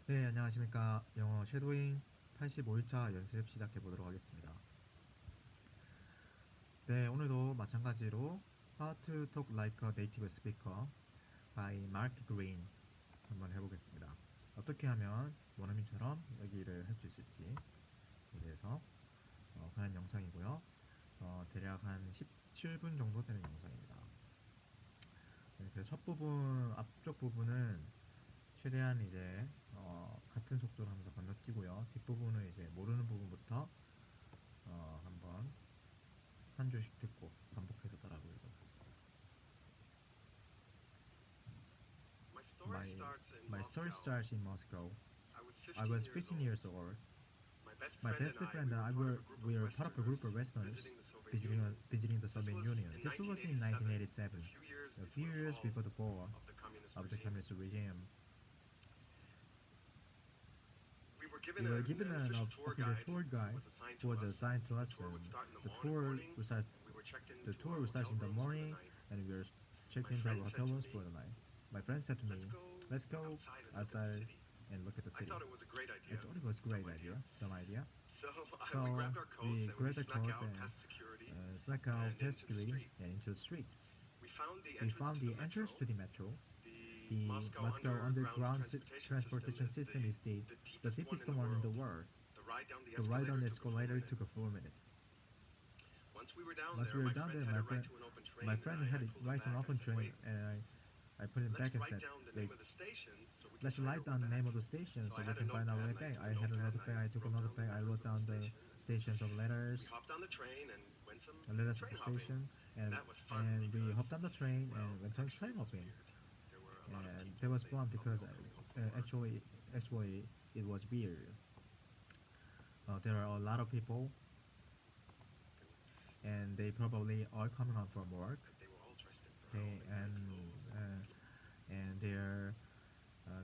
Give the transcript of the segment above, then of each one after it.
네, 안녕하십니까. 영어 쉐도잉 85일차 연습 시작해 보도록 하겠습니다. 네, 오늘도 마찬가지로 How to Talk Like a Native Speaker by Mark Green 한번 해보겠습니다. 어떻게 하면 원어민처럼 얘기를 할 수 있을지에 대해서 하는 영상이고요. 대략 한 17분 정도 되는 영상입니다. 네, 그래서 첫 부분, 앞쪽 부분은 최대한 이제 같은 속도로 하면서 건너뛰고요. 뒷부분은 이제 모르는 부분부터 한번 한 줄씩 듣고 반복해서 따라 부르고. My story My starts in my story Moscow. starts in Moscow. I was I 15 was years 15 old. years old. My best My friend best and I, friend we and were I part of were a group of we were part of a group Westerners of Westerners visiting the Soviet Union. visiting the This Soviet was Union. in This was in 1987, 1987, a a few few years years before before the the fall fall of the communist of the regime. communist regime. We were given We were an given an official tour official guide tour who guide was assigned who to was us. assigned to The us, tour would and start in the the morning, tour starts and we were checked the into tour our will start hotel in the rooms for the morning, night. and we were My checked into our friend said hotel to rooms for me, the night. My friend said to "Let's me, go "Let's go outside and look at the outside city." and look at the I city." thought it was a great I idea. thought it was a Dumb great idea. idea, dumb idea. So we So grabbed our coats we and we grabbed the snuck coats out and past security snuck out and past into the security street. and into the street. We found the We entrance found to the the entrance metro. to the metro. The The Moscow Moscow underground underground transportation system transportation is system is the the deepest one deepest in the one in the world. world. The ride down the The ride on escalator the took a full escalator minute. took a full minute. Once we were down Once there, we were my down friend there, had a ride to an open train, my and friend I had it pulled him right on back. I open said, train, "Wait, and I put it let's back and write said, down the name "Wait, of the station so we can let's find our write way down the back." name of the station So I so we had a can find our notepad way and I back." took I a had a notepad and notepad. I I took a wrote down the notepad. I letters wrote of the down the station. stations of We letters, hopped on the train and went some the letters of train the hopping, station, and that was fun and we hopped because, on the train well, and went on actually train it was hopping. weird. There were a lot of And that people. was They fun were probably because all coming home from work. actually it was weird. There are a lot of people, and they probably are coming home from work. And they were all dressed in brown They and white clothes. and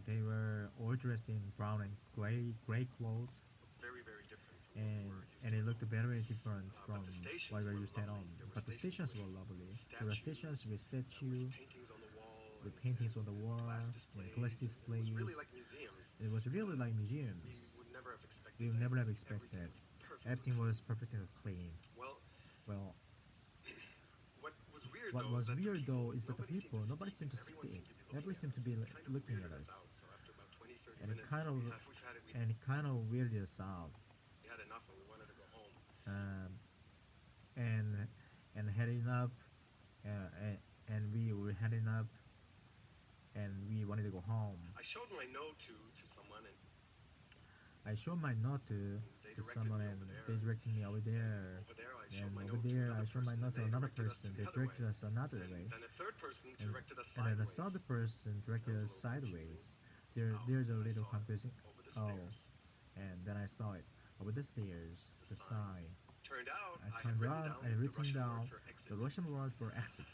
they were all dressed in brown and gray clothes, Looked very, very different from what we were used and to it at looked home. very different But from the what stations we were used at lovely. home. There were But the stations stations were with lovely. There were stations statues, with with statue, paintings on the wall, with paintings on the and glass wall, and glass displays, and it was really displays. like museums. It was really like We museums. would never have expected We would that never have everything expected. was perfectly Everything was clean. perfectly clean. Well, Well, what was weird what though is was that the weird though people, is that the nobody seemed to people, nobody speak, seemed and to everyone speak. seemed to be looking Everybody at seemed to us. be It kind of looking at weirded us us, out. So after about 20, 30 and it minutes, kind of weirded us out. we had enough and we wanted to go home. Um, and heading up, uh, and we were heading up, and we wanted to go home. I showed my note to someone, and I showed my note they to directed someone, me over and there. they directed me over there. Over there, I showed And my over note to there, another I showed my person, note and to they another directed us to person. the They other way. directed us another And way. then a third person And, directed us and then I sideways. saw the person That directed was a us little confusing. sideways. Oh, There's a then I little saw it confusing. over the Oh, stairs. and then I saw it over the stairs. The The sign. sign. Turned out, I I had turned written around and down the written Russian word down for the exit. Russian word for exit.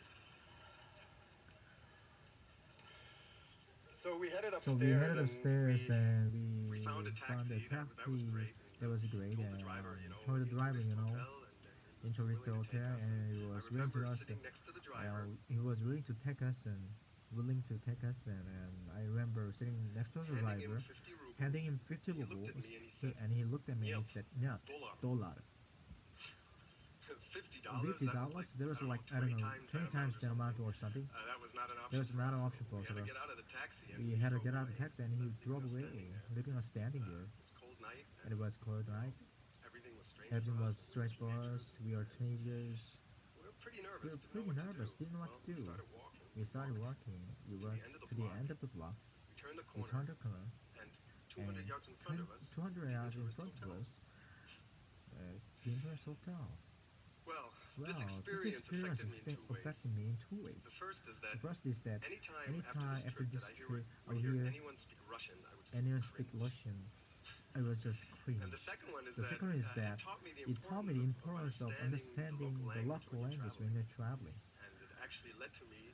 So we headed So we upstairs, headed and upstairs and we found a taxi. That was great. That was great. Told the And driver, told the driver, in Tourist Hotel, and he was into willing the to take hotel, us. And and he I was willing to remember us. sitting next to the driver. He was willing to take us and I remember sitting next to the Handing him driver, 50 rubles. handing him 50 He looked rubles. at me and he said, He looked at me and he said, "Нет, Dollar. dollar." $50. $50. There was like, I don't know, 20 times that amount or something. That was not an option. There was for not us, an so option for we had to us. get out of the taxi. And We he had to drove get out of away, the taxi, and he leaving drove us away, standing there. leaving us standing there. It was a cold night, And it was cold night. everything was strange Everything for was us. strange for us. We are teenagers. We were pretty We nervous. were Didn't know pretty what nervous. to do. Didn't know what Well, to do. We started walking. We started walking. We went to the end of the block. We turned the We corner. turned the corner. And 200 And yards in front of us, 200 the yards in Tourist front of Hotel. us, the Interest Hotel. Well, Wow, this experience affected me in two ways. affected me in two ways. The first is The that first is that anytime after this trip I would hear anyone speak Russian, I would just anyone cringe. speak Russian, I was just cringe. And the second one is The that, second is that it taught me the importance of understanding the local language when you're you're traveling. And it actually led to me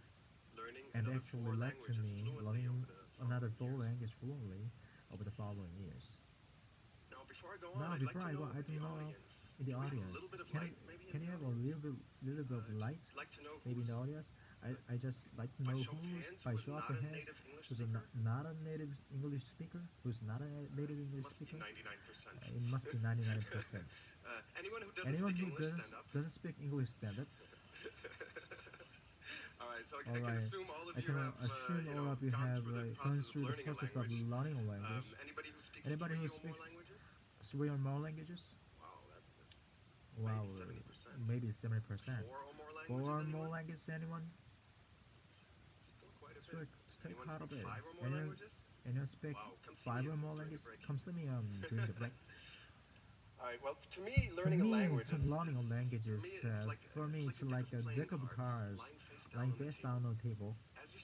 learning And another actually four led to languages me fluently learning over the another following four years. languages fluently over the following years. Now, before I go on, Now, I'd like before to I go, know I in the don't know audience. in the Do we have audience. a little bit of light, maybe Can in you the have a audience? little bit of light? Just like to know Maybe in who's the audience. I just like to by know show of who's hands, by who is show of not a hands native English who's speaker. not a native English speaker, who's not a native It English must be speaker? 99%. It must be 99%. Anyone who doesn't Anyone speak who English, stand up. doesn't speak English, stand up. All right, so All I can right. assume all of I you can have, assume all of you gone have through the gone process of through the learning a process of language. learning a language. Anybody who speaks Anybody three who or more speaks languages? 3 or more languages? Wow, that's Wow, maybe 70%. maybe 70%. 4 or more languages, 4 or more anyone? languages, anyone? It's still quite a So bit. take Anyone part speak of it. 5 or more Anyone, languages? anyone speak Wow, come see me 5 or more during the languages? break. Come see me during the break. All right. Well, to me, To learning a me, language to learning a language for is me, it's like for me it's it's like a like deck a of deck playing of cards cards lying lying face face down down on on the the table. table. As you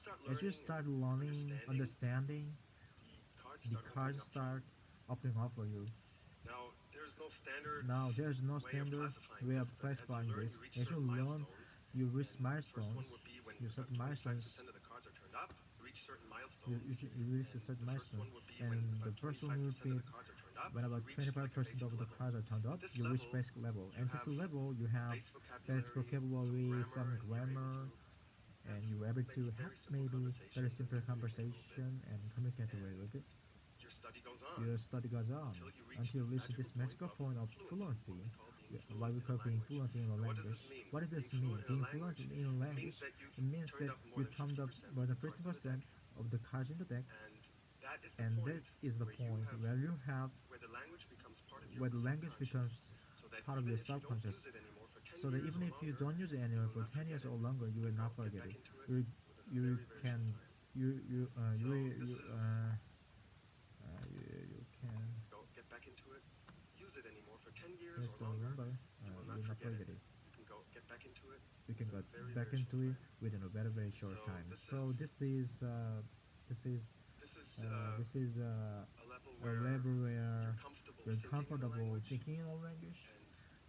start learning and Understanding, the cards the start opening cards up for you. start opening up for you. Now, there's no standard Now there's no way of standard classifying way of this, but as you classifying learn, this. you reach As you certain learn, milestones. you reach And the first one milestones. would be when You certain milestones. 25% of the cards are turned up. You reach certain You, milestones. you, you reach a And certain the first milestone, one would be when and the about first one will 25% of be the cards are turned up. when You about reach like a 25% basic of the level. cards are turned up. At this You reach level, basic level, you and this have level you have base basic vocabulary, vocabulary, some some grammar, grammar, and and you're you're able able to to have have maybe maybe very very simple simple conversation conversation and communicate a and little bit. your study goes on Your study goes on until until you you reach reach this this magical magical point point of of fluency, fluency, what what we we call call being being fluent fluent in a in a language. language. What does Being this mean? fluent in a Being fluent language, in a it means language, that it you've means turned that up more you than turned up 50% more of than the cards in the deck. 50% of the cards in the deck, And that is the and that point is the where you point have where you have where the language becomes part of your where the language becomes subconscious. So that part of even your if you don't subconscious. use it anymore for 10 So that years even or if you longer, don't use it you anymore will for not 10 forget years it. or longer, you You will can not get forget back it. into it You within a you very, very short can time. you So you can get back into it, use it anymore for 10 years yes or or longer, longer, you will you not will not forget it. forget it. You can go get back into it You can within go a very, back very short into it time. within a very very So short time. this So is this is this is this is a level a where level where you're you're comfortable comfortable thinking in a language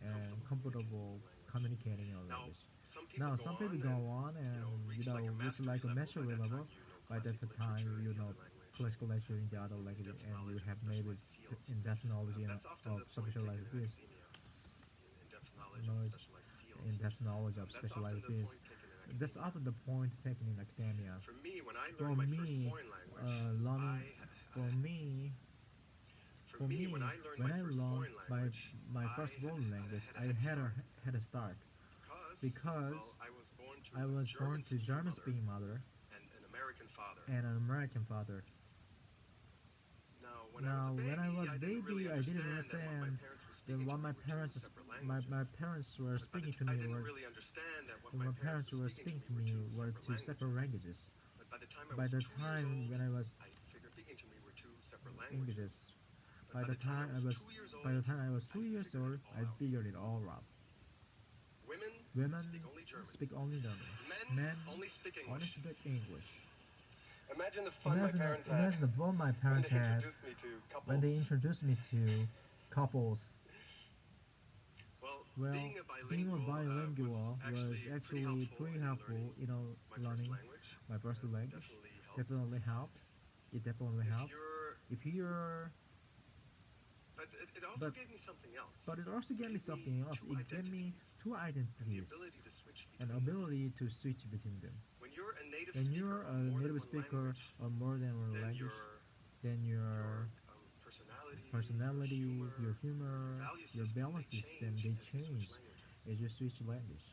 and and comfortable comfortable communicating in a Now, language. some people Now, go some people on go and on and reach like a reach mastery like a level. mastery level. By By that that time, time, you you know know classical classical literature literature in in the the other other language, language, and you in-depth have knowledge maybe of specialized in-depth fields. knowledge That's often of the point taken specialized in fields, academia, in-depth knowledge of knowledge specialized fields. in-depth knowledge of That's often specialized the fields. point taken in That's academia. often the point taken in academia. For me, when I For learned my first me, foreign language, learning for me for for me, when me I learned when my I first learned foreign language, my I first foreign language, had a I head had start had a start because well, I was born to I a was born to German-speaking German mother speaking mother and an American father. and an American father. Now, Now, when I was I didn't really baby, I didn't understand that what my understand parents were that speaking to what me my were two parents separate languages. my parents were But by the speaking to I me didn't were really understand that what that my my parents parents were were speaking to speaking me to were me two were separate two separate languages. languages. But by the time I By was the 2 years time old, when I was I figured speaking to me were two separate languages, languages. But by the time I was 2 years by the old, time I was I 2 years figured old, it all I out. figured it all out. Women speak Women only German. speak only German. Men Men only speak only English. speak English. Imagine the fun my parents had Imagine the fun my when parents they had introduced me to when couples. they introduced me to couples. Well, Well, being a being a bilingual bilingual was actually pretty in helpful, learning my first learning language. my first language. Definitely helped. Definitely helped. It definitely If helped. you're, If you're, but it also but gave me something else. but it also It gave me gave me something else. two It gave me identities two and the identities, ability to switch an between them. ability to switch between them. When you're a native When speaker you're of a more than native one speaker language, of more than one then language, your then your your personality, personality, your your humor, value your system, balance they system, change they as you switch change languages. as you switch language.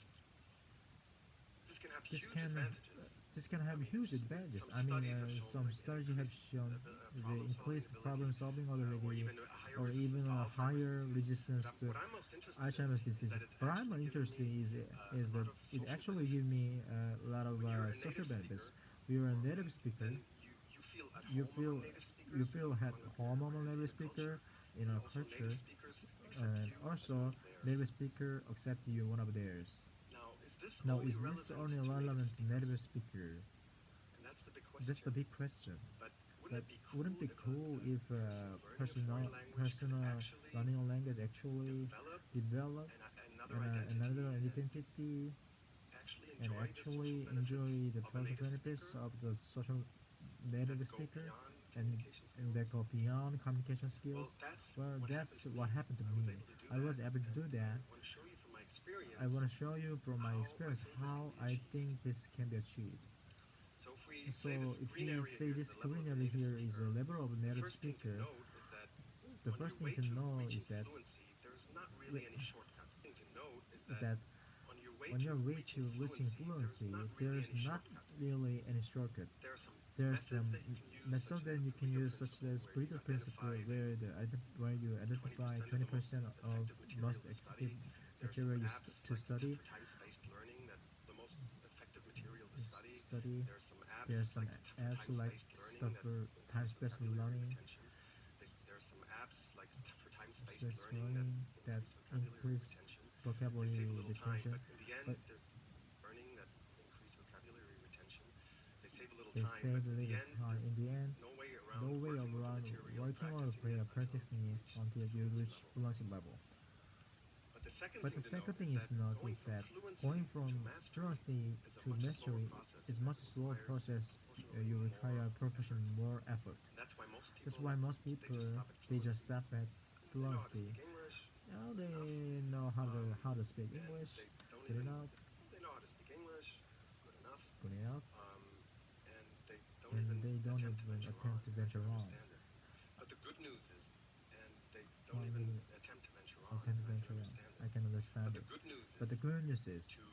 This can have This huge can advantages. this can have huge advantages. Some I mean, studies have shown some like studies have shown the increased problem solving or ability, even a higher or resistance even to a Alzheimer's higher disease. resistance to What I'm most interested in Alzheimer's is disease. that it's But I'm actually given interested me is a that lot of it social actually gives benefits. me a lot of When you're a social native benefits. speaker, We are a native speaker. then you feel at You home feel among native you speakers, feel at among home among in native a culture, speaker in and our also native culture, speakers accept and you as one also of theirs. native speaker accept you one of theirs. Now, is this Now, only is this relevant only to native relevant to speakers? native speaker? And that's the big That's the question. big question. But But wouldn't it be cool if a foreign language could personal actually learning a language actually develop develop another identity another and identity actually and enjoy the social actually benefits enjoy the of a social native benefits speaker of the social native that go speaker beyond and communication and that skills? go beyond communication Well, skills? that's Well, what happened that's to what me. happened to I was me. able to do I was that, able to and do that. I want to show you from my I experience want to show you from my how I experience think this can how be I achieved. think this can be achieved. So if we say So this if green we area say here is this the level green of a area native here is speaker, a level of a the native first thing to speaker, note is that the on your first thing way to to know reaching is that fluency, there's not yeah, really any shortcut. The thing to note is is that that on your way on to your way reaching to reaching fluency, there's not fluency, really there's any not shortcut. really any shortcut. There are some There's methods some that you can use, such method as that the you can Pareto use, such principle, as where you Pareto principle, identify where you identify 20% of the most 20% of effective material most to effective study. There are some material apps to like study. for time-spaced learning that the most effective material to study. Study. There are some apps There's some like for apps like time-spaced learning stuff that for increase time-based vocabulary learning, retention. There are some apps like for time-spaced space learning that learning that increase vocabulary increase retention. They save a vocabulary little time, retention, but in the end, but there's learning that increase vocabulary retention. They save a little they time, but save a in the little end, time. In there's the end, no way no around way working with the around material and working on a practicing it prayer, until practicing you it reach until the you fluency reach level. fluency level. But the second But thing the to note second is thing is that not going is from that fluency going to from mastery fluency is a to much slower mastery process, is and it much slower requires process. proportionally You more require proportion effort. more effort. And that's why most That's people why most they just people stop at they just fluency. stop at They know how to fluency. speak English, Now good enough, they know how to speak and English, they don't good even enough, they know how to speak English, good enough, good enough, um, and they don't and even they don't attempt to even venture on. attempt to And I venture can on. understand it. But the good news is, and they don't Well, even they attempt to venture on, attempt to and I can venture on. understand I it. can But understand the it. good news But the is good news is to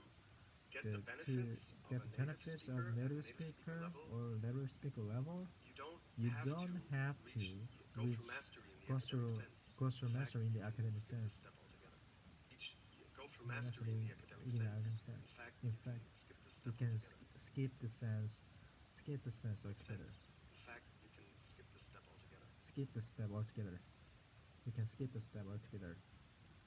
get the that to benefits of get a the native benefits of speaker at a native native speaker speaker level, or native speaker level, you don't you have to don't have to reach go through reach mastery in the academic sense. go through In fact, mastery in you the can academic skip this sense. step altogether. Go through The mastery in mastery the academic in the sense. academic sense. In fact, In you can fact, skip this you step can altogether. skip the sense Makes altogether. sense. In fact, you can skip this step altogether. Skip the step altogether. You can skip the step altogether.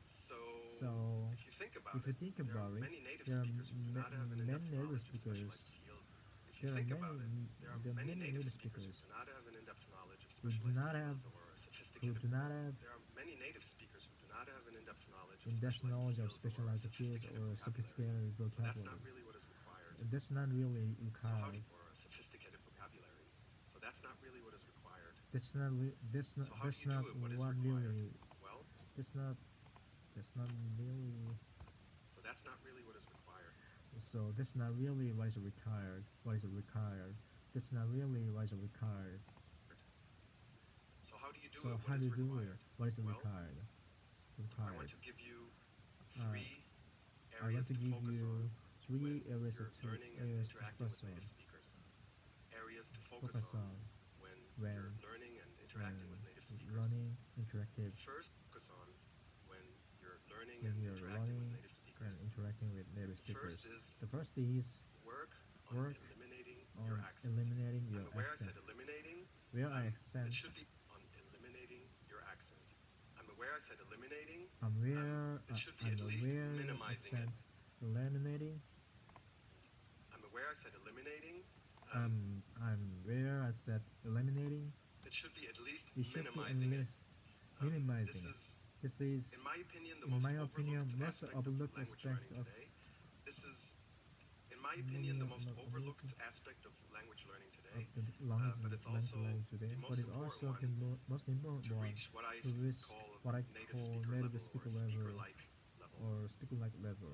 So, So, if you think about if you it, think there are about it, many native there are speakers who do not have an many in-depth native knowledge of speakers. specialized fields. If you think about it, there are many native Native speakers who speakers do not have an in-depth knowledge of who do specialized not have fields or sophisticated. have There are many native speakers who do not have an in-depth knowledge of in-depth specialized knowledge of fields or specialized fields sophisticated or vocabulary. sophisticated So that's not vocabulary. really what is required. That's not really So how do required. you, or a sophisticated vocabulary? So that's not really what is required. That's not So how do that's you not do it? What is what required? really Well, that's not that's not really so that's not really what is required. so that's not really what is required. What is required? That's not really what is required. So how do you do So it? how What do is you do it? required? What is Well, required? I want Required. to give you Uh, three I want areas to to give focus you on when three areas you're to learning and areas to interacting with focus native on. speakers. Areas to focus Focus on on when when you're learning and interacting with native speakers. learning interactive First, focus on when you're learning when and you're interacting with learning native and speakers. interacting with native The speakers. first is The first is work on work eliminating your on accent. eliminating your I'm aware I accent. said eliminating. Where I It accent, should be on eliminating your accent. I'm aware I said eliminating. I'm where It should be I'm at least aware minimizing it. accent, eliminating. I'm aware I said eliminating. I'm where I said eliminating. It should be at least It should be at minimizing it. least minimizing This it. is, This is, in my opinion, the in most my opinion, overlooked most aspect of overlooked language aspect learning of today. This is, in my opinion, the most overlooked aspect of language learning today. the language But it's language also learning today. the But most it's important also one the most important to one reach what I to reach call what I native call speaker native level speaker or level speaker-like level. or speaker like level.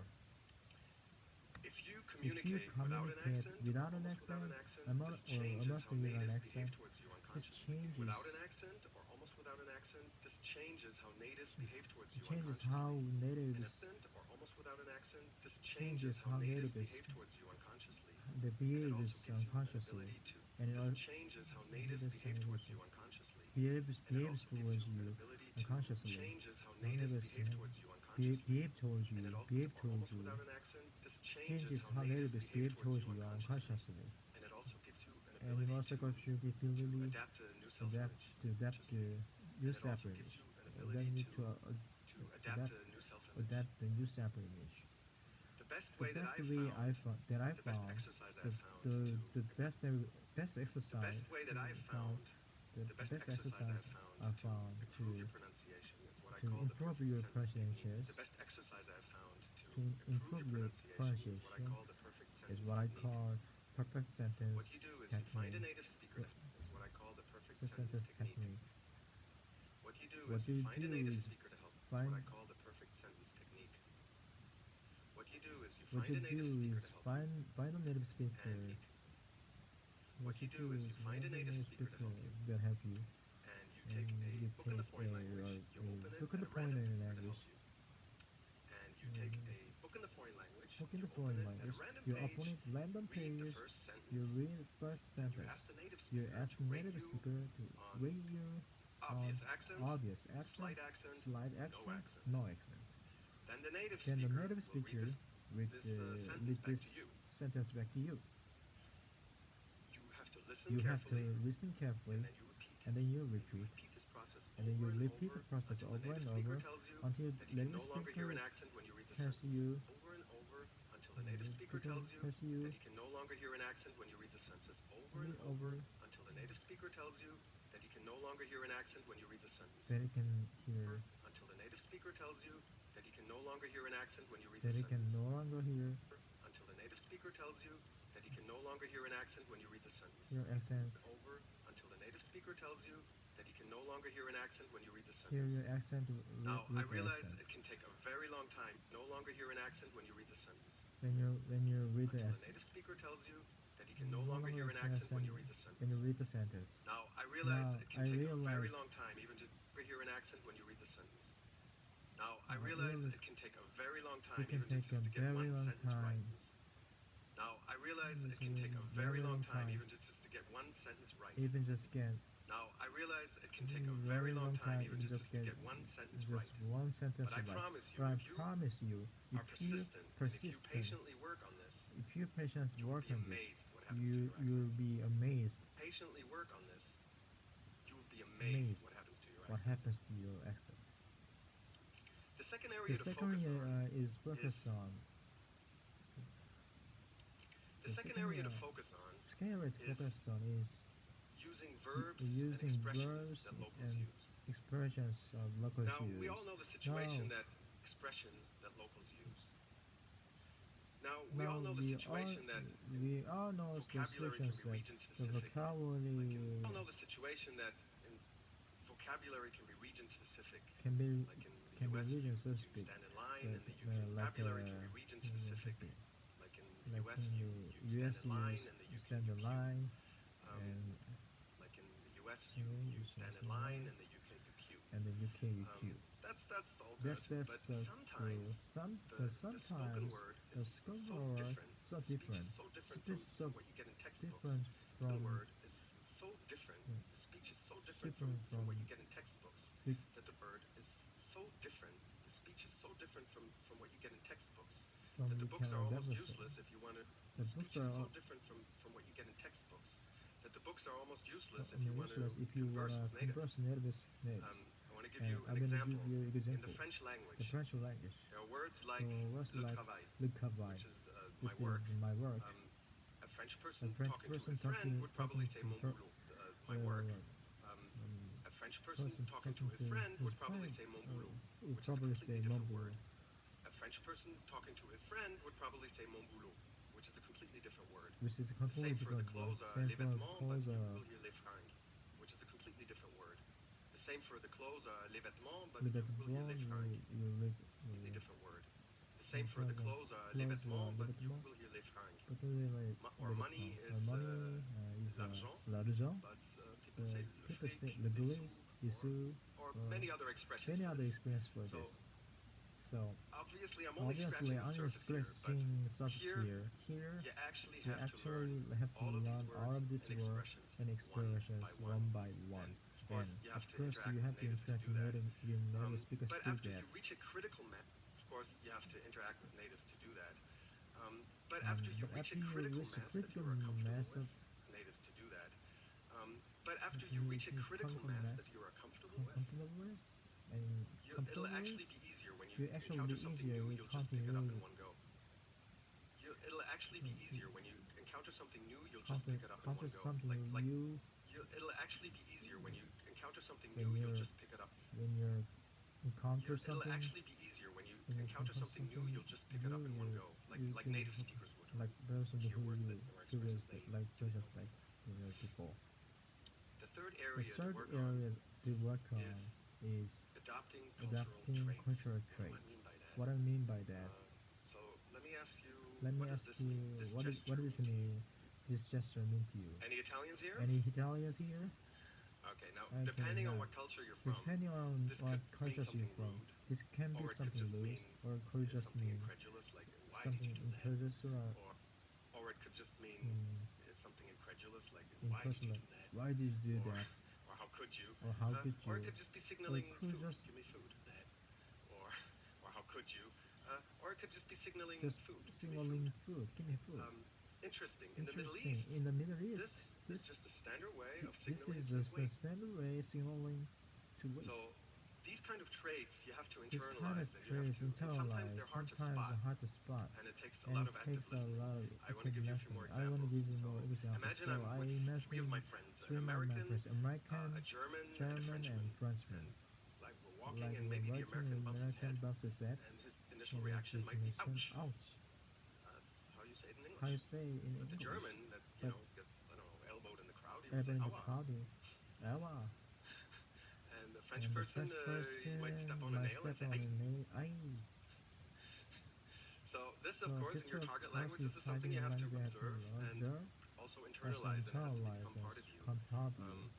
If you If you communicate without an communicate accent, without or an almost without accent, an accent, almost this changes how without an natives behave accent, towards you this unconsciously. changes Without an accent, or almost without an accent, this changes how natives behave towards you changes unconsciously. how An natives accent, or almost without an accent, this changes how natives behave towards you unconsciously. the And it behaves also gives you an unconsciously, ability to. and it This also changes how natives behave towards you unconsciously. behaves And it also gives towards you an you ability to unconsciously. changes how How natives natives behave towards you unconsciously. behave towards you, And it behave or towards almost you, without an accent, this changes changes how how natives natives behave towards you unconsciously. unconsciously. And it also gives you an And it ability also to, gives you the ability adapt to a new self-image. adapt to And new it also self-image. gives you an Then ability need to to adapt to a new self-image. adapt the new self-image. The best The way that best I way found, the best exercise I found, the best exercise the best way that I found, the best exercise I I found to found improve your pronunciation is what I to call the improve perfect your sentence technique. pronunciations. The best exercise I found to To improve your pronunciation is what I pronunciation call the perfect is sentence what I technique. call perfect sentence What you do is you find a technique. native speaker, is what I call the perfect The sentence sentence technique. technique. What you do What is you you find a do native is speaker to help. Is find- what I call the perfect sentence technique. What you do is you What find you a native do speaker is to help find a native speaker. and you, what you do is you find a native speaker to help you, that help you. and you And take a you book in the take foreign language point in a to language. help you. And you take a book in the foreign language, Book in you the open foreign it at a language. random You page, open it random read the page. first You sentence, read the first and you sentence. ask the native You speaker ask to the rate native you speaker to on rate you on obvious accent, obvious slight accent, accent, slight no accent, accent. no accent. Then the native Then the speaker native will read speaker read this sentence back this to you. sentence back to you. You have to listen You have to carefully, listen carefully, and then you repeat. and then you And you repeat, repeat this process and then you over and repeat over the process until the over native and speaker over tells you until that he the can native no longer hear speaker an accent when you read the tells sentence. you, Over and over until the and the native native speaker speaker tells you tells you that he can no longer hear an accent when you read the sentence. Over and over over until the native speaker tells you that he can no longer hear an accent when you read the sentence. that he can hear, Until the native speaker tells you that he can no longer hear an accent when you read that the he can sentence. no longer hear Until the native speaker tells you that he can no longer hear an accent when you read the sentence. your accent, Over until the native speaker tells you that he can no longer hear an accent when you read the hear sentence. your accent Now, with I the realize accent. it can take a very long time to no longer hear an accent when you read the sentence. When you read the Until the accent, native speaker tells you that he can no longer hear an accent when you read the when you sentence. read the sentence. Now, I realize Now, it can I take a very realize long time even to hear an accent when you read the sentence. Now, I I realize realize it can take a very long it time can even take a just to get very one long sentence right. time. Now, I realize It's it can take a very very long long time time. even just to get one sentence right. Even just get Now, I realize it can take a very very long time even even just to get one sentence just right. one sentence But I right. promise you, But I if you promise you, if are you persistent, and if you patiently work on this, if you patiently you will work be on this, amazed what happens to your you'll accent. be amazed Patiently work on this, you will be amazed what happens to your what accent. happens to your accent. The second The area to second focus area on is focused is on. the second area to focus on Second area to is focus on is using verbs and using expressions verbs that locals and use. expressions of locals Now, use. we all know the situation Now, that expressions that locals use. Now, we all know the situation that we all know vocabulary can be region the specific. vocabulary We all know the situation that in vocabulary can be region specific. can be Like in the can be US, region you specific. stand in line. That, In the UK, vocabulary can be region specific. Like in the like US, in you the stand US in line. In the you UK, stand you in queue. line, Um, and like in the US, you you stand in line. line, In the UK, you queue. and the UK you queue. That's all good. That's But so sometimes but the spoken sometimes word the is so spoken word different. so The speech different. is so different Speech is so from what you get in textbooks. different Spoken from word is so different. The speech is so different from what you get in textbooks. the- That the word is so different. The speech is so different from what you get in textbooks. from That the you books can are almost develop. useless if you want to. The The books speech is are so different from what you get in textbooks. That the books are almost useless if I you mean, want to useless if you converse wanna with natives. converse natives. I want to give And you I'm an gonna example. give you an In example. the French The language, French language. there are words So like words le like travail, le travail. which is This my work. is my work. A French A person French talking to person his friend would probably say to mon boulot, my work. Um, um, a French person talking to his friend would probably say mon boulot, would which is a probably completely say mon different boulot. word. A French person talking to his friend would probably say mon boulot, which is a completely different word. Which is a The completely same for the different word. clothes are Same les for vêtements, but clothes you are will hear les fringues, which is a completely different word. The same for the clothes are les vêtements, but le you will hear les vêtement, fringues, you live completely different word. The same for the clothes are les vêtements, but you will hear les fringues. Or money is l'argent, l'argent. but people say le People fric, say le les blé, les sous, sous, or many other expressions many for other this. experience for So this. So obviously I'm only scratching the surface here, but here here you actually you have to learn all of these all words of these and words expressions and expressions one by by one. one. And of course, you have Of to course, interact you with have to natives to interact do that. with native speakers But to do after that. you reach a critical mass, of course, you have to interact with natives to do that. But after you reach a critical mass that you are comfortable with, natives to do that. But after you reach a critical mass that you are comfortable with, and it'll actually be easier when you you actually encounter be something easier new. with You'll just pick it up in continuity. one go. It'll actually be easier when you encounter something new. You'll just pick it up in one go. It'll actually be easier when you encounter something new. You'll just pick it up. When you encounter It'll something, actually be easier when you encounter something new. You'll just pick it up in one go, like native speakers would. like person Hear who words you that or expressions they like they just know. like people. The third The area third to work area on to work on is is adopting adapting cultural What do I traits. mean by that? What I mean by that, So let me ask you, let me what does ask this you, mean? This what gesture does mean to you? this gesture mean to you? Any Italians here? Any Italians here? Okay, now Okay, depending on now, what culture you're from, depending on this what could mean culture you're something from, rude, this can be or it could something just loose, mean or it could just something mean incredulous, like why did you something do that? incredulous Or it could just mean in, something incredulous, like why did you incredulous. do that? Why did you do Or that? how could you? Or how could Or you? it could just be Or it signaling could food. just Give me food. That. Or how could you? Or it could just be signaling just food. Give me food. signaling food. Give me food. Interesting. In the Middle Interesting. East, In the Middle East, this is just a standard way of this signaling is please just a wait. standard way signaling to wait. So these kind of traits you have to This kind of internalize, and you have traits to, and sometimes internalized, they're hard to sometimes spot, are hard to spot, and it takes a and lot it of active takes a listening. lot of I want to active give you a few listening. more I want to examples. give you So more examples. imagine So I'm I with three of imagine my friends, three an of my American, friends, American, a German, and a German, Frenchman. and Frenchman. And like we're walking, Like and we're maybe the working, American and bumps his American head, bumps his head, and his initial and his reaction might be destination, ouch. ouch. That's how you say it in How you English. say in But the English? German that But gets I don't know elbowed in the crowd, he would say in the aua. crowd, Ella. And the French And the person, French he might step person on a might nail and step say on aye. a nail. Aye. So this, So of course, this in your of target course language, is this is something target you have to language you have to observe and observe, also also internalize, and it has to internalize become part of you. become part of you.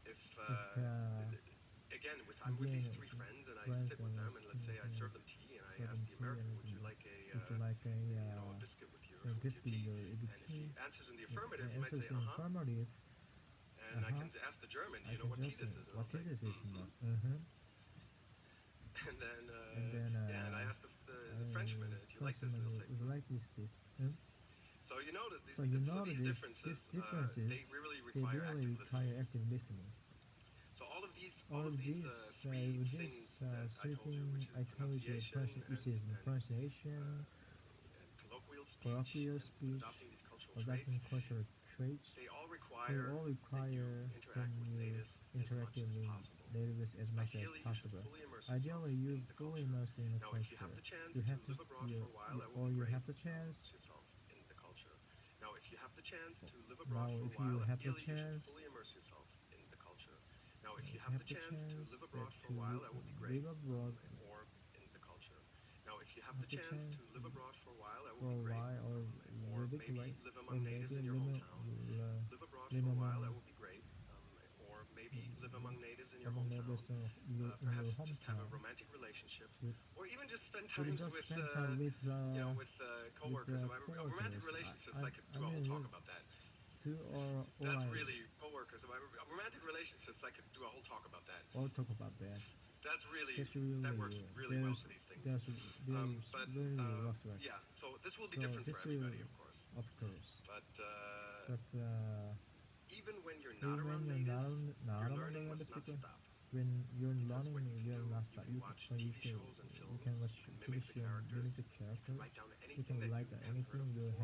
If If again, I'm with again these three friends, and I friends sit with and them, and let's say I serve them tea, and I serve ask them the tea, American, and would you like would you like a biscuit with your biscuit tea? or a And if he tea? answers in the affirmative, he might Answers say in uh-huh. affirmative. And I can ask the German, do I you know can what tea just this is? And what I'll tea say this is. mm-hmm. And then And then and I ask the Frenchman, do you like this? And he'll say would you like this? So you notice these, So you so notice these differences, they really require active listening. active listening. So all of these three With things that I told you, which is I told you, pronunciation which is pronunciation, and colloquial speech, colloquial and speech, adopting these cultural adapting traits, cultural traits, they all they require all that you require interact with you natives as interact much as with possible. natives as much as Ideally, you should possible. fully immerse yourself Ideally, you in the fully culture. immerse in the Now, if you have culture. the chance You to have to, live abroad for a while, that or would be you great. have the chance. Immerse yourself in the culture. Now, if you have the chance to live Now, abroad for a if you while, have the ideally, you should chance, fully immerse yourself in the culture. Now, if you you have have the the chance to chance live that abroad for to a while, that would be great. live abroad Or in the culture. Now, if you have have the the chance chance to live abroad for a while, that for would a be great. while, Or live it maybe right, live or among natives maybe in your hometown. Live abroad live for a among while, that would be great. Or maybe live among natives in your among hometown. neighbors in your Perhaps just have a hometown. romantic relationship, With, or even just spend or times just with, spend time with coworkers. coworkers. Romantic relationships, I could I do a whole mean, talk about that. or That's I really coworkers. Romantic relationships, I could do a whole talk about that. all talk about that. That works really well for these things. But yeah, so this will be different for everybody, of course. Of course. But But even when you're not around natives, your learning must not stop. when you're Because what learning, you can you're do, not you start. can watch TV shows and films, You can watch you can TV mimic the show, characters, mimic the you character. can write down You anything can that write you haven't heard of before,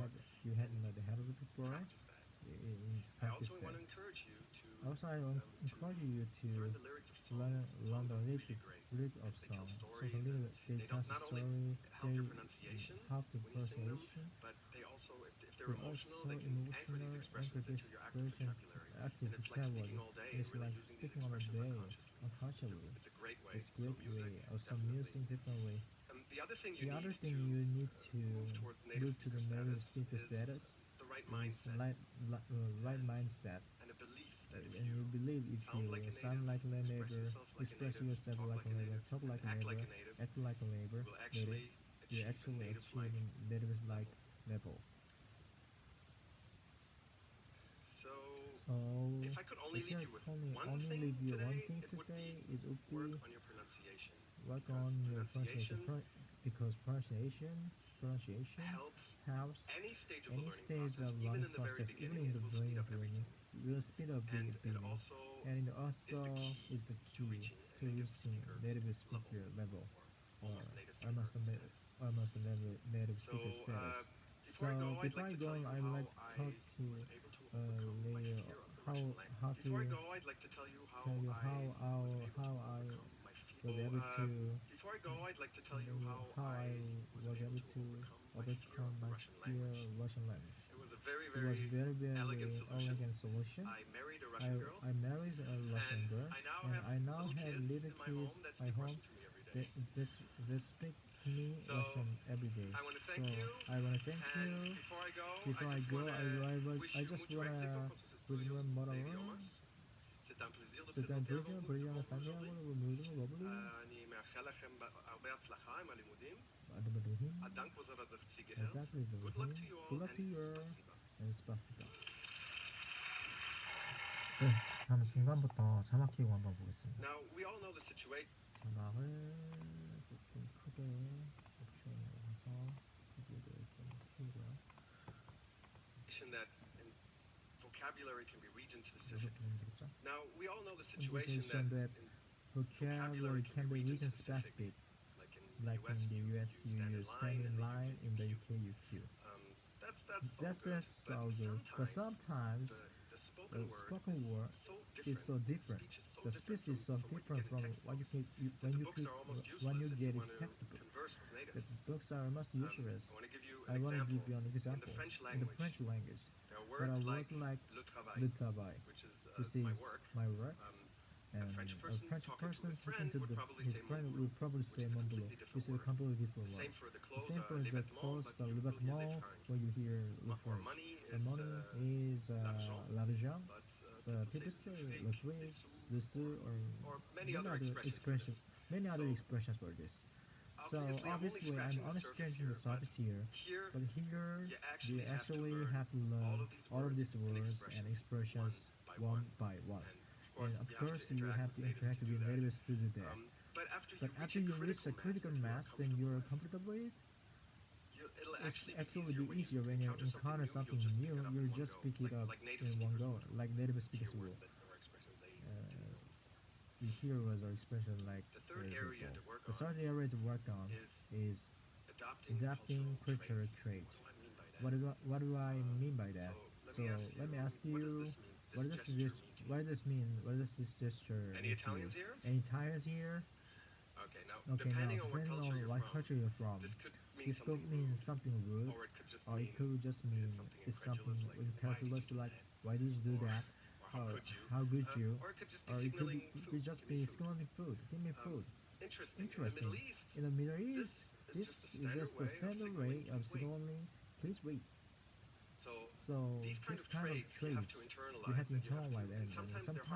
never heard of it before. practice that. I Practice also that. want to encourage you to Also, I encourage you to learn the lyrics of learn songs. Songs are really great lyric of because they tell songs. stories, So and they they tell don't not only story, help they your pronunciation help the when you sing them, pronunciation. but they also, if they're They're emotional, also they can anchor these emotional, expressions into your active vocabulary. active And it's like speaking all day and It's really like using these speaking all expressions day unconsciously. unconsciously. It's a great way. It's So great music, way. Or some definitely. music differently. The other thing The you other need thing to you need to move towards native move to speaker the native status speaker is status the right is mindset right and, mindset. and a belief that if And you believe if sound you like a sound like a native, neighbor, express yourself like a native, talk like a act neighbor, like a native, act like a neighbor, you will actually you achieve a actually native-like achieve native-like level. So, So, if I could only leave you with one thing today, it would be work on your pronunciation. Work Because on your pronunciation because pronunciation helps helps any stage of the any learning stage process, of even learning in the very process, even beginning, in it the will brain speed of up everything. will speed up the And it beginning. also And it also is is the to key reaching a to native reaching speaker native speaker level, or or almost native speaker status. almost native So, speaker status. before I go, I'd like to tell you I'd how like to I talk to was able to overcome my later fear of the how Russian language. how Before I to go, I'd like to tell you how tell you I was able to how I overcome my fear. was able to Before I go, I'd like to tell you how I I was able to overcome my fear of the Russian language. Russian language. It was a very, It was very very elegant solution. elegant solution. I married a Russian girl, I married a Russian and girl, I now and have I now little have kids little in my kids home that at speak home Russian to me every day. they speak to me So, Russian every day. I want to thank you. I want to thank And you. before I go, Before I I just go, want to wish I you just mucho éxito wanna con sus wish you estudios more de idiomas. C'est un plaisir de présenter vous à Santiago aujourd'hui. aujourd'hui. אני מאחל לכם הרבה הצלחה עם הלימודים. بعد ما دوهين الدنك وزرزق gehört. exactly Good luck to you Good all luck to and you spasiba. and spasiba. 네, 다음 중간부터 자막키고 한번 보겠습니다. Now we all know the situation 자막을 조금 크게 옵션으로 해서 비교를 좀 키우고요. that in vocabulary can be region 이것도 specific. 좀 되겠죠? Now we all know the situation Indication that that in vocabulary can be region specific. like in Like the US, in the US, you you stand in line, in the UK, you queue. That's That's all good. but sometimes the the spoken word is so different. The speech is so different from what you can when you get is textbook. Converse with The natives. books are almost useless. I want to give you an I want to give you an example. In the French In the French language, there are there words are like words like le travail, le travail, which is which my is work. my work. A And French a person French talking to person his friend talking to would probably his say friend mon would probably boulot, say which is a mon completely boulot, different which is a word. completely different The word. same for the The clothes, same for les the vêtements, clothes, but le you will hear les vêtement, fringues. where you hear le Or phrase. money The is money is l'argent, but people say le le fric, sous, le sou, or many other expressions for this. many other So, expressions for this. So obviously, I'm I'm only scratching the surface here, here but here you you actually have to learn all of these words and expressions one by one. And of course, you have to interact with natives to do that. But after But after you reach a critical mass, then you're comfortable with, it'll it's actually be easier when you encounter something new. You'll just pick it up in one go, like native speakers will. You hear words or expressions like The third area to work the on third area to work on is is adapting cultural traits. What do I mean by that? So let me ask you, what does this mean? What does this gesture Any mean to you? Italians here? Any Italians here? Okay, now Okay, depending now on what depending on what culture you're from, this could mean this could mean something rude, or it could just or it could just mean it's something incredulous, like why did you do that? or How could you? or it could just be Or it could signaling be, food. could just Give me be food. signaling food. Give me food. Interesting. Interesting. In the Middle East, This is just the standard way of signaling. Please wait. So these kind of traits you have to you have to internalize, internalize, and sometimes they're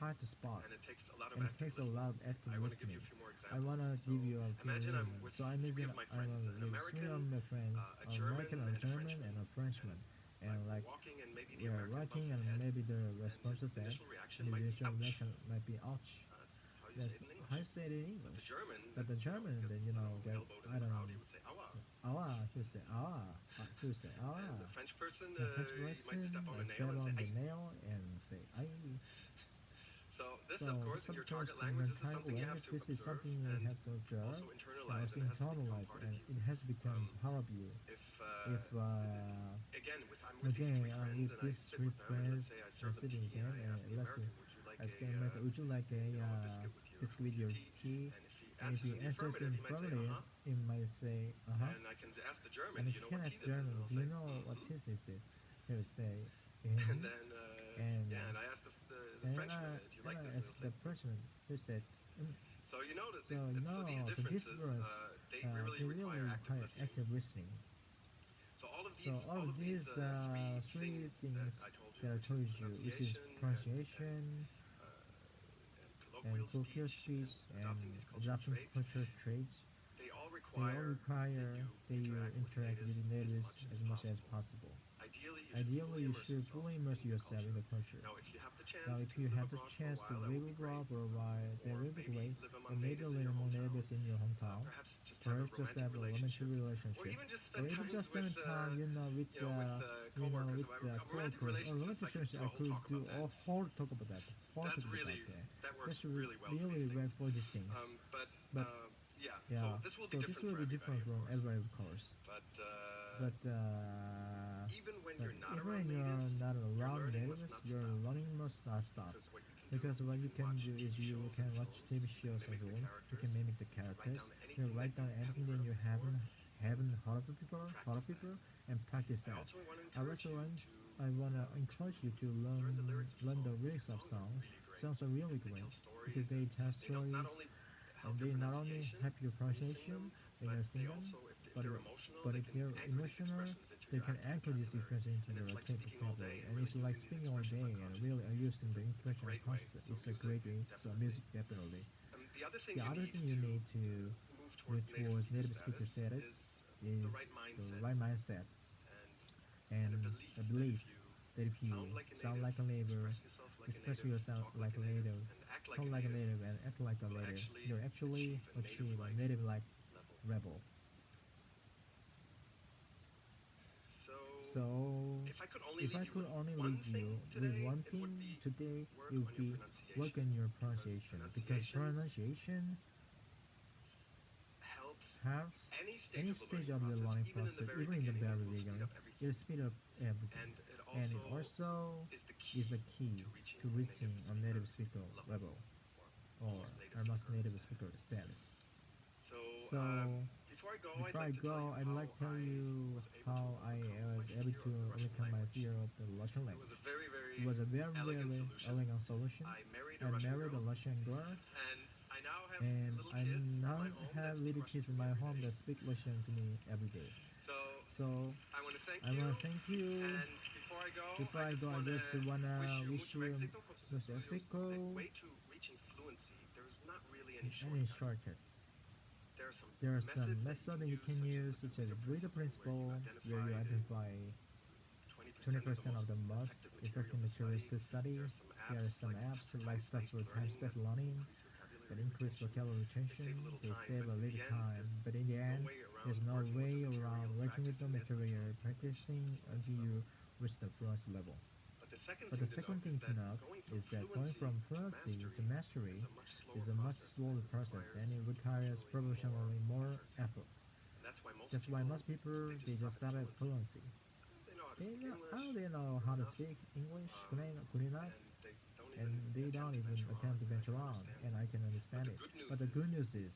hard to spot, and it takes a lot of and it active takes a lot of active I want to give listening. you a few more examples. I want to give you a few Imagine I'm examples. with So three of my friends, an with American, three of my friends, a an American, German, a and a German, Frenchman. and a Frenchman, and like walking, and maybe the we are American walking, bumps his and head, maybe the and response his is that, initial reaction and the might be initial ouch. reaction might be ouch. That's how you That's say it in how you say it in English. English. But the German, then gets, you know, get, elbowed in I the don't crowd, know, he would say awa. awa, he would say awa, he would say awa. And the French person, The French he might person step on a might nail and say the ay. nail and say aye. So this, of course, in your target in language, your this is something you have to this is observe something you and have to observe also and internalize, also and it has to become internalize, part and of you. it has to become part of you. If If again, I'm with these three friends, and I these sit three with them, and let's friends, say I I'm serve them sitting tea, with and them, I ask the and let's American, would you like a a biscuit with your tea? And if he And if he answers in the answers affirmative, he might say, he uh-huh. might say, and I can ask the German, And do if you know can what ask tea this is? German, And I'll do say, you know what "Mhm." this is? He would say, And then, and I asked the Frenchman, do you like this? And he'll say, the Frenchman, he said, so you notice so these differences, they really require active listening. So all of So all of these three things that I told you, which is pronunciation and colloquial speech and adopting cultural traits, they all they all require that you interact with the natives as much as possible. Ideally, you should fully immerse yourself in the culture. Now, if you have the chance Now, if you have the chance to live abroad for a while, then live away, or maybe live among neighbors in your hometown, perhaps just have have a romantic relationship, or even just or spend even just spend time, with coworkers. coworkers. Romantic relations, I could do a whole talk about that. That works That's really well for really these well things. for these things. But Yeah, so this will be different for everybody, of course. But even when you're not even around when you're natives, not your around learning natives, must not your stop. learning must not stop. Because Because what you can do is you can watch TV shows mimic at the home, you can characters, mimic the characters, you can write down anything that you haven't heard of people, and practice I that. also want to I encourage also you want, to I want to encourage you to learn learn the lyrics of songs. Songs Songs are really great because they tell They don't stories, not only and they not only help your pronunciation when but you they sing them, also, if if they're emotional, but they if can they're anchor these emotional, expressions into they your can active anchor this vocabulary. expression into And their it's like active speaking all day vocabulary, and and really it's like using these speaking all expressions day and unconsciously. really using the It's a expression great way. unconsciously. So It's a music, great way. So definitely. music definitely. The other thing The you other need thing you need to move move towards towards native speaker status status is is the right the mindset right mindset and and a belief that if you sound like a native, express yourself like a native, talk like a native, and act like a native, you'll actually achieve a native-like level. So, if I could only leave you with one thing today, it would be work on your pronunciation, because pronunciation helps any stage of the learning process, even in the very beginning. It speeds up everything, and it also is a key to reaching a native speaker level or almost native speaker status. So, before I go, I'd like to tell you how I was able to overcome my fear of the Russian language. It was a very, very elegant solution. I married a Russian girl, and I now have little kids in my home that speak Russian to me every day. So, I want to thank you. Before I go, I just want to wish you Mr. Mexico any shortcut. There are some methods that you can use, such as read the principle, where you identify 20% of the most effective materials to study. There are some apps like stuff for time-spent learning that increase vocabulary retention. They save a little time, but in the end, there's no way around working with the material, practicing until you reach the fluency level. But the second thing to note is that going from fluency to mastery is a much slower process, and it requires proportionally more effort. That's why most people they just start at fluency. They know how to speak English good enough, and they don't even attempt to venture on, and I can understand it. But the good news is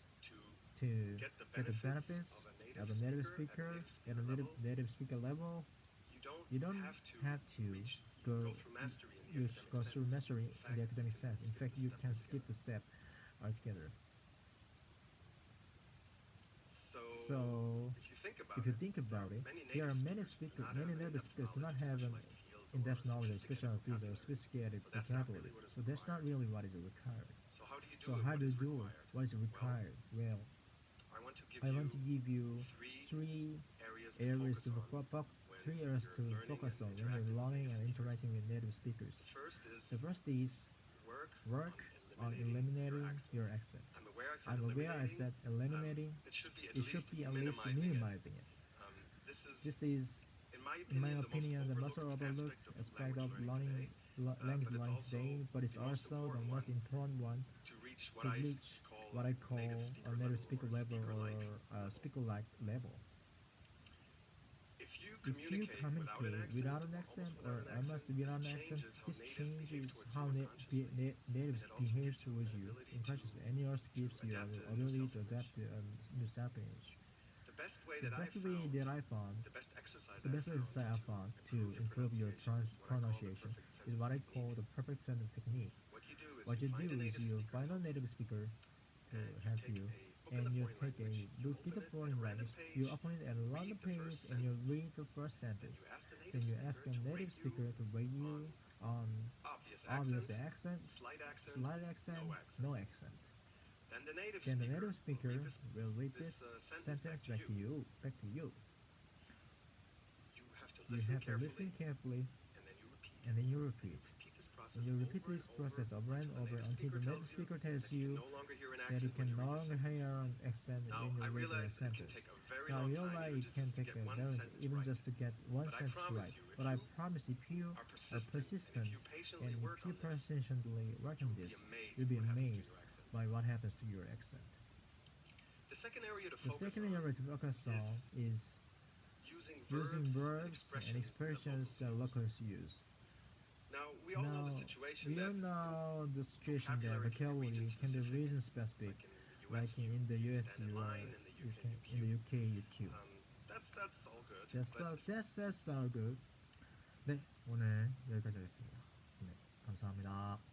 to get the benefits of a native speaker at a native speaker level, you don't have to go go through mastery in the academic sense. In fact, you can skip the step altogether. So, if you think about it, there are many native speakers do not have an in-depth knowledge of special fields or sophisticated vocabulary. So that's not really what is required. So how do you do it? What is required? Well, I want to give you three areas to focus on when you're learning and interacting with native speakers. The first is work on eliminating your accent. I'm aware I said eliminating. It should be at least minimizing it. This is, in my opinion, the most overlooked aspect of language learning today, but it's also the most important one to reach what I call a native speaker level or a speaker-like level. If you communicate without an accent or almost without an accent, this changes how natives behave towards you unconsciously, and it also gives you the ability to adapt to a new self-image. The best way that I found, the best exercise I found to improve your pronunciation is what I call the perfect sentence technique. What you do is you find a native speaker to help you, and you take a bit of foreign language, you open it at a random page, and you read the first sentence. Then you ask a native speaker to rate you on obvious accent, slight accent, no accent. Then the native speaker will read this sentence back to you. You have to listen carefully, and then you repeat. And you repeat this process over and over until the native speaker tells you that it can no longer hear an accent when you read the sentence. Now I realize it can take a very even just to get one sentence right, but I promise if you are persistent and if you persistently work on this, you'll be amazed by what happens to your accent. The second area to focus on is using verbs and expressions that locals use. Now, we all know the situation that vocabulary can be region specific, like in the US, in the UK, you. That's all good. 네, 오늘 여기까지 하겠습니다. 네, 감사합니다.